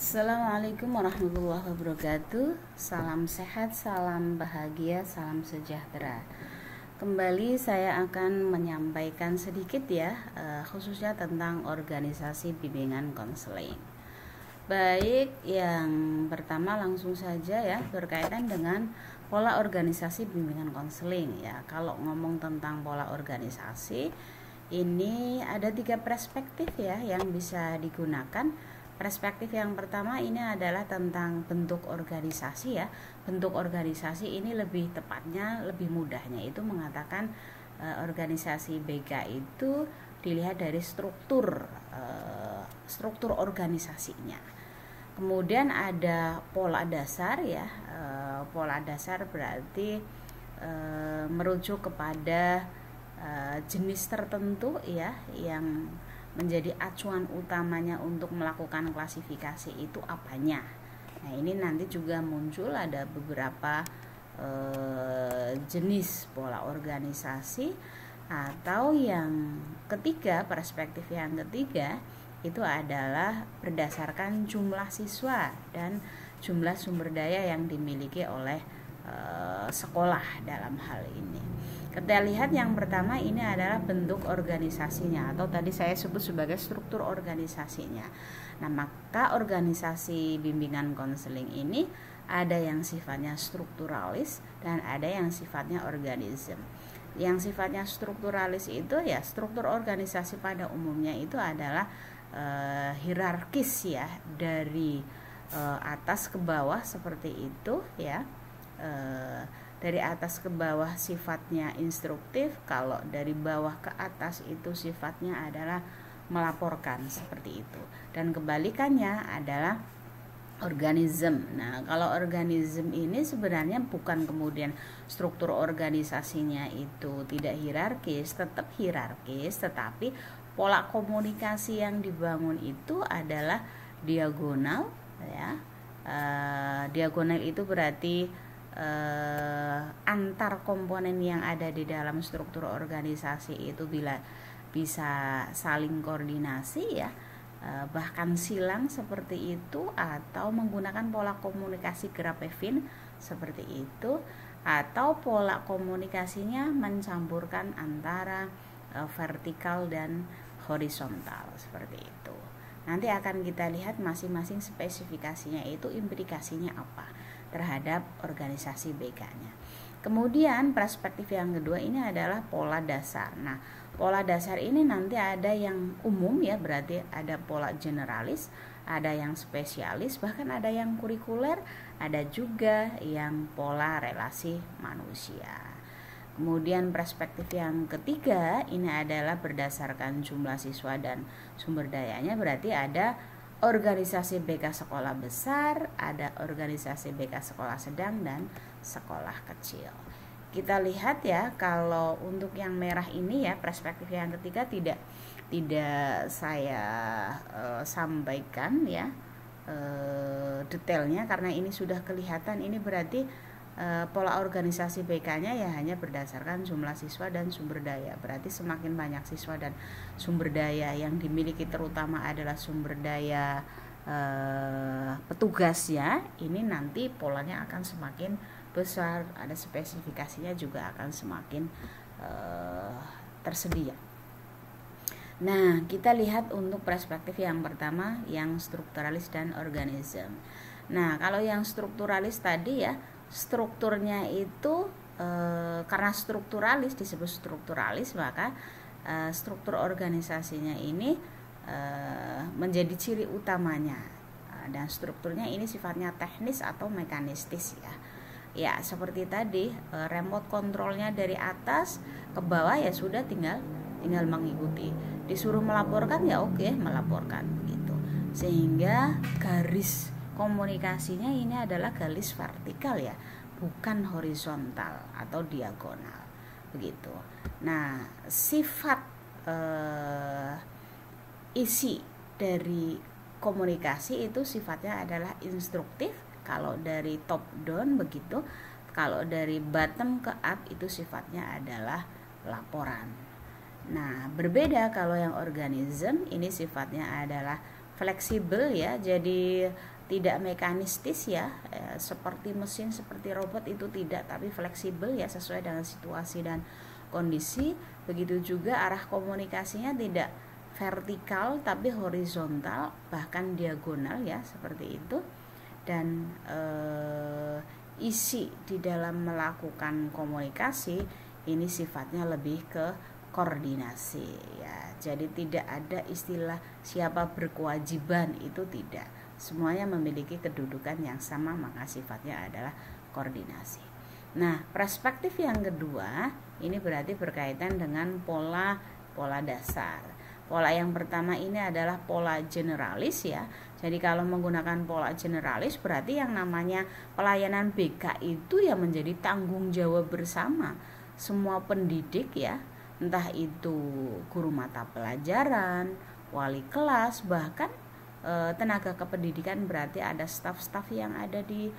Assalamualaikum warahmatullahi wabarakatuh. Salam sehat, salam bahagia, salam sejahtera. Kembali saya akan menyampaikan sedikit ya, khususnya tentang organisasi bimbingan konseling. Baik, yang pertama langsung saja ya, berkaitan dengan pola organisasi bimbingan konseling ya. Kalau ngomong tentang pola organisasi, ini ada 3 perspektif ya yang bisa digunakan. Perspektif yang pertama ini adalah tentang bentuk organisasi ya. Bentuk organisasi ini lebih tepatnya, lebih mudahnya itu mengatakan organisasi BK itu dilihat dari struktur organisasinya. Kemudian ada pola dasar ya. Pola dasar berarti merujuk kepada jenis tertentu ya yang menjadi acuan utamanya untuk melakukan klasifikasi itu apanya. Nah, ini nanti juga muncul ada beberapa jenis pola organisasi. Atau yang ketiga, perspektif yang ketiga itu adalah berdasarkan jumlah siswa dan jumlah sumber daya yang dimiliki oleh sekolah dalam hal ini. Kita lihat yang pertama ini adalah bentuk organisasinya atau tadi saya sebut sebagai struktur organisasinya. Nah, maka organisasi bimbingan konseling ini ada yang sifatnya strukturalis dan ada yang sifatnya organisme. Yang sifatnya strukturalis itu ya, struktur organisasi pada umumnya itu adalah hierarkis ya, dari atas ke bawah seperti itu ya. Dari atas ke bawah sifatnya instruktif, kalau dari bawah ke atas itu sifatnya adalah melaporkan seperti itu. Dan kebalikannya adalah organisme. Nah, kalau organisme ini sebenarnya bukan kemudian struktur organisasinya itu tidak hierarkis, tetap hierarkis, tetapi pola komunikasi yang dibangun itu adalah diagonal ya. Diagonal itu berarti antar komponen yang ada di dalam struktur organisasi itu bisa saling koordinasi ya, bahkan silang seperti itu, atau menggunakan pola komunikasi Grapevin seperti itu, atau pola komunikasinya mencampurkan antara vertikal dan horizontal seperti itu. Nanti akan kita lihat masing-masing spesifikasinya itu implikasinya apa terhadap organisasi BK-nya. Kemudian perspektif yang kedua ini adalah pola dasar. Nah, pola dasar ini nanti ada yang umum ya, berarti ada pola generalis, ada yang spesialis, bahkan ada yang kurikuler, ada juga yang pola relasi manusia. Kemudian perspektif yang ketiga ini adalah berdasarkan jumlah siswa dan sumber dayanya, berarti ada organisasi BK sekolah besar, ada organisasi BK sekolah sedang dan sekolah kecil. Kita lihat ya, kalau untuk yang merah ini ya, perspektif yang ketiga tidak saya sampaikan ya detailnya karena ini sudah kelihatan. Ini berarti pola organisasi BK-nya ya hanya berdasarkan jumlah siswa dan sumber daya. Berarti semakin banyak siswa dan sumber daya yang dimiliki, terutama adalah sumber daya petugasnya, ini nanti polanya akan semakin besar, ada spesifikasinya juga akan semakin tersedia. Nah, kita lihat untuk perspektif yang pertama yang strukturalis dan organisme. Nah, kalau yang strukturalis tadi ya, strukturnya itu karena strukturalis disebut strukturalis, maka struktur organisasinya ini menjadi ciri utamanya, dan strukturnya ini sifatnya teknis atau mekanistis ya. Ya, seperti tadi remote controlnya dari atas ke bawah ya sudah tinggal mengikuti. Disuruh melaporkan ya oke, melaporkan begitu. Sehingga garis komunikasinya ini adalah garis vertikal ya, bukan horizontal atau diagonal begitu. Nah, sifat isi dari komunikasi itu sifatnya adalah instruktif kalau dari top down begitu, kalau dari bottom ke up itu sifatnya adalah laporan. Nah, berbeda kalau yang organisme ini sifatnya adalah fleksibel ya, jadi tidak mekanistis ya, seperti mesin, seperti robot, itu tidak, tapi fleksibel ya, sesuai dengan situasi dan kondisi. Begitu juga arah komunikasinya tidak vertikal tapi horizontal, bahkan diagonal ya, seperti itu. Dan isi di dalam melakukan komunikasi ini sifatnya lebih ke koordinasi ya. Jadi tidak ada istilah siapa berkewajiban, itu tidak. Semuanya memiliki kedudukan yang sama, maka sifatnya adalah koordinasi. Nah, perspektif yang kedua ini berarti berkaitan dengan pola dasar. Pola yang pertama ini adalah pola generalis ya. Jadi kalau menggunakan pola generalis berarti yang namanya pelayanan BK itu ya menjadi tanggung jawab bersama semua pendidik ya, entah itu guru mata pelajaran, wali kelas, bahkan tenaga kependidikan, berarti ada staf-staf yang ada di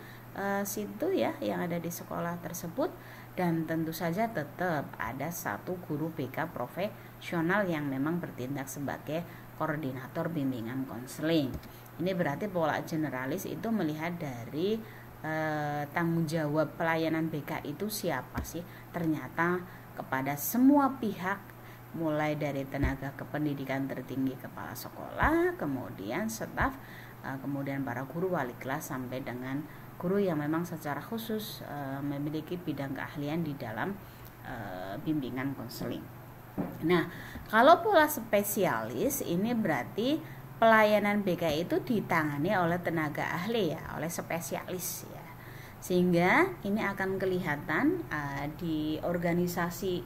situ ya, yang ada di sekolah tersebut. Dan tentu saja tetap ada satu guru BK profesional yang memang bertindak sebagai koordinator bimbingan konseling. Ini berarti pola generalis itu melihat dari tanggung jawab pelayanan BK itu siapa sih? Ternyata kepada semua pihak, mulai dari tenaga kependidikan tertinggi, kepala sekolah, kemudian staf, kemudian para guru, wali kelas, sampai dengan guru yang memang secara khusus memiliki bidang keahlian di dalam bimbingan konseling. Nah, kalau pola spesialis ini berarti pelayanan BK itu ditangani oleh tenaga ahli ya, oleh spesialis ya. Sehingga ini akan kelihatan di organisasi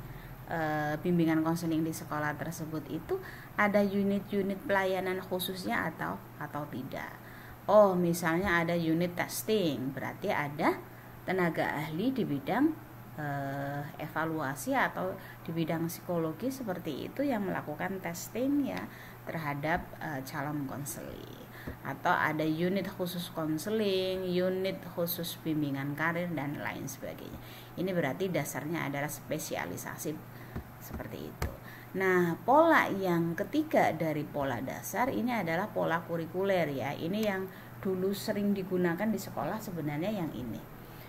bimbingan konseling di sekolah tersebut itu ada unit-unit pelayanan khususnya atau tidak. Oh, misalnya ada unit testing, berarti ada tenaga ahli di bidang evaluasi atau di bidang psikologi seperti itu yang melakukan testing ya terhadap calon konseling. Atau ada unit khusus konseling, unit khusus bimbingan karir, dan lain sebagainya. Ini berarti dasarnya adalah spesialisasi seperti itu. Nah, pola yang ketiga dari pola dasar ini adalah pola kurikuler ya. Ini yang dulu sering digunakan di sekolah sebenarnya yang ini,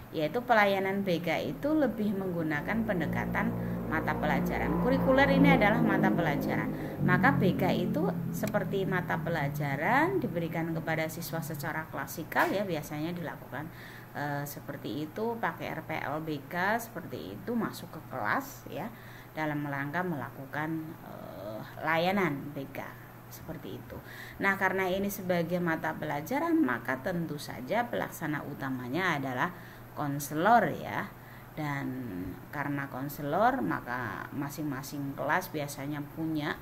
yaitu pelayanan BK itu lebih menggunakan pendekatan mata pelajaran. Kurikuler ini adalah mata pelajaran. Maka BK itu seperti mata pelajaran diberikan kepada siswa secara klasikal ya, biasanya dilakukan seperti itu, pakai RPLBK seperti itu, masuk ke kelas ya dalam rangka melakukan layanan BK seperti itu. Nah, karena ini sebagai mata pelajaran, maka tentu saja pelaksana utamanya adalah konselor ya. Dan karena konselor, maka masing-masing kelas biasanya punya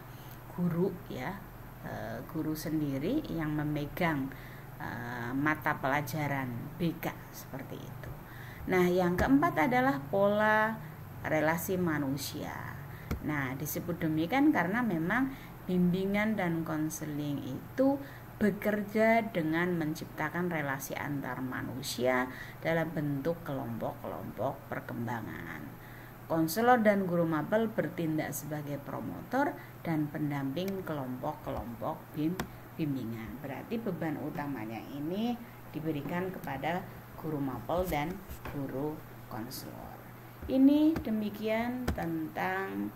guru ya, guru sendiri yang memegang mata pelajaran BK seperti itu. Nah, yang keempat adalah pola relasi manusia. Nah, disebut demikian karena memang bimbingan dan konseling itu bekerja dengan menciptakan relasi antar manusia dalam bentuk kelompok-kelompok perkembangan. Konselor dan guru mapel bertindak sebagai promotor dan pendamping kelompok-kelompok bimbingan. Berarti beban utamanya ini diberikan kepada guru mapel dan guru konselor. Ini demikian tentang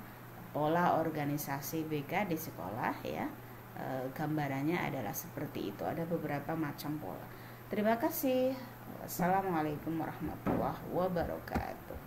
pola organisasi BK di sekolah ya. Gambarannya adalah seperti itu, ada beberapa macam pola. Terima kasih. Wassalamualaikum warahmatullahi wabarakatuh.